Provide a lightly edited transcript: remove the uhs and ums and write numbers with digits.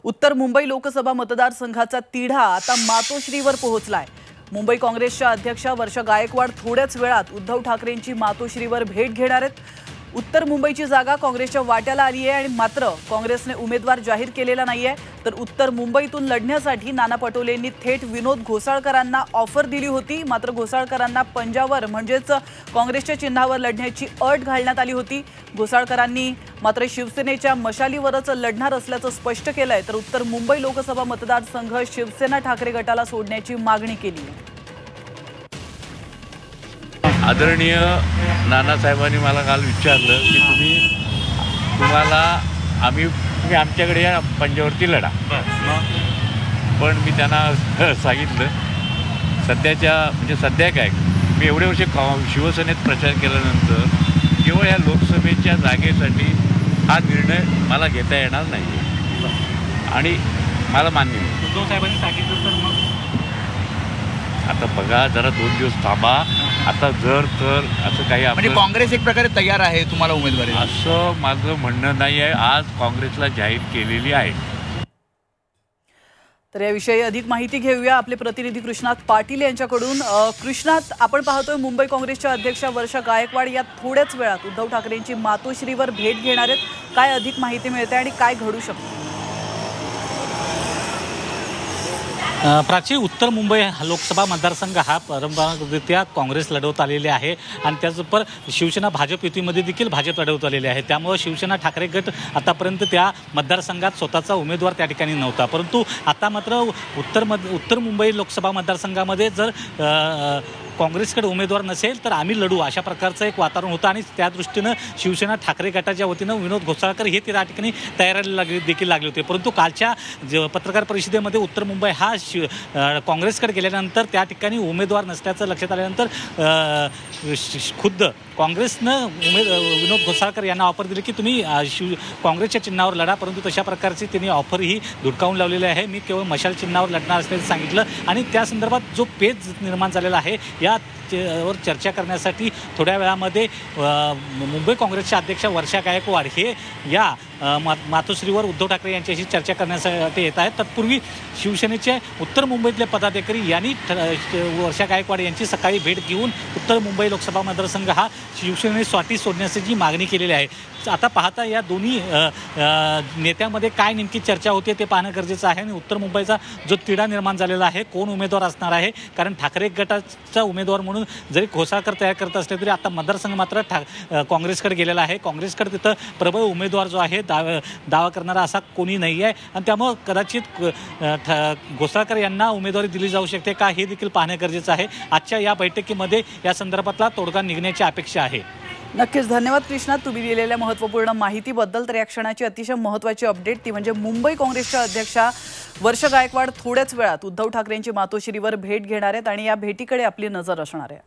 उत्तर मुंबई लोकसभा मतदारसंघाचा तिढा आता मातोश्रीवर पोहोचलाय। मुंबई काँग्रेसच्या अध्यक्षा वर्षा गायकवाड थोड्याच वेळात उद्धव ठाकरेंची मातोश्रीवर भेट घेणार आहेत। उत्तर मुंबईची जागा काँग्रेसच्या वाट्याला आली आहे आणि मात्र काँग्रेसने उमेदवार जाहीर केलेला नाहीये। तर उत्तर मुंबईतून लढण्यासाठी नाना पटोलेंनी थेट विनोद घोसाळकरांना ऑफर दिली होती। मात्र घोसाळकरांना पंजावर म्हणजेच काँग्रेसच्या चिन्हावर लढण्याची अट घालण्यात आली होती। घोसाळकरांनी मात्र शिवसेनेच्या मशालीवरच लढणार असल्याचं स्पष्ट केलंय। तर उत्तर मुंबई लोकसभा मतदारसंघ शिवसेना ठाकरे गटाला सोडण्याची मागणी केली आहे। आदरणीय नानासाहेबांनी मला काल विचारलं की तुम्हाला तुम्ही आमच्याकडे या पंजावरती लढा। पण मी त्यांना सांगितलं सध्या काय मी एवढे वर्ष शिवसेनेत प्रचार केल्यानंतर केवळ या लोकसभेच्या जागेसाठी हा निर्णय मला घेता येणार नाही आणि मला मान्य नाही। उद्धव साहेबांनी सांगितलं तर मग आता बघा जरा 2 दिवस थांबा। आता जर तर असं काही म्हणजे काँग्रेस एक प्रकारे तयार आहे तुम्हाला उमेदवारी असं माझं म्हणणं नाही आहे। आज काँग्रेसला जाहीर केलेली आहे। तर याविषयी अधिक माहिती घेऊया आपले प्रतिनिधी कृष्णात पाटील यांच्याकडून। कृष्णात, आपण पाहतोय मुंबई काँग्रेसच्या अध्यक्षा वर्षा गायकवाड या थोड्याच वेळात उद्धव ठाकरेंची मातोश्रीवर भेट घेणार आहेत। काय अधिक माहिती मिळते आणि काय घडू शकते? प्राची, उत्तर मुंबई लोकसभा मतदारसंघ हा परंपरागतरित्या काँग्रेस लढवत आलेले आहे आणि त्याचबरोबर शिवसेना भाजप युतीमध्ये देखील भाजप लढवत आलेले आहे। त्यामुळे शिवसेना ठाकरे गट आतापर्यंत त्या मतदारसंघात स्वतःचा उमेदवार त्या ठिकाणी नव्हता, परंतु आता मात्र उत्तर मुंबई लोकसभा मतदारसंघामध्ये जर काँग्रेसकडे उमेदवार नसेल तर आम्ही लढू अशा प्रकारचं एक वातावरण होतं आणि त्या दृष्टीनं शिवसेना ठाकरे गटाच्या वतीनं विनोद घोसाळकर हे त्या ठिकाणी तयारीला देखील लागले होते। परंतु कालच्या पत्रकार परिषदेमध्ये उत्तर मुंबई हा काँग्रेसकडे गेल्यानंतर त्या ठिकाणी उमेदवार नसल्याचं लक्षात आल्यानंतर खुद्द काँग्रेसनं विनोद घोसाळकर यांना ऑफर दिली की तुम्ही काँग्रेसच्या चिन्हावर लढा, परंतु तशा प्रकारची त्यांनी ऑफरही धुडकावून लावलेली आहे। मी केवळ मशाल चिन्हावर लढणार असल्याचं सांगितलं आणि त्या संदर्भात जो पेच निर्माण झालेला आहे यावर चर्चा करण्यासाठी थोड्या वेळामध्ये मुंबई काँग्रेसच्या अध्यक्षा वर्षा गायकवाड हे या मातोश्रीवर उद्धव ठाकरे यांच्याशी चर्चा करण्यासाठी येत आहेत। तत्पूर्वी शिवसेनेचे उत्तर मुंबईतले पदाधिकारी यांनी वर्षा गायकवाड यांची सकाळी भेट घेऊन उत्तर मुंबई लोकसभा मतदारसंघ हा शिवसेनेसाठी सोडण्याची मागणी केलेली आहे। आता पाहता या दोन्ही नेत्यांमध्ये काय नेमकी चर्चा होते ते पाहणं गरजेचं आहे आणि उत्तर मुंबईचा जो तिढा निर्माण झालेला आहे कोण उमेदवार असणार आहे, कारण ठाकरे गटाचा उमेदवार म्हणून जरी घोसाळकर तयार करत असले तरी आता मतदारसंघ मात्र काँग्रेसकडे गेलेला आहे। काँग्रेसकडे तिथं प्रबळ उमेदवार जो आहे दावा करणारा असा कोणी नाही आहे आणि त्यामुळं कदाचित घोसाळकर यांना उमेदवारी दिली जाऊ शकते का हे देखील पाहणं गरजेचं आहे। आजच्या या बैठकीमध्ये या संदर्भातला तोडगा निघण्याची अपेक्षा आहे। नक्कीच, धन्यवाद कृष्णा तुम्ही दिलेल्या महत्त्वपूर्ण माहितीबद्दल। तर या क्षणाची अतिशय महत्त्वाची अपडेट ती म्हणजे मुंबई काँग्रेसच्या अध्यक्षा वर्षा गायकवाड थोड्याच वेळात उद्धव ठाकरेंची मातोश्रीवर भेट घेणार आहेत आणि या भेटीकडे आपली नजर असणार आहे।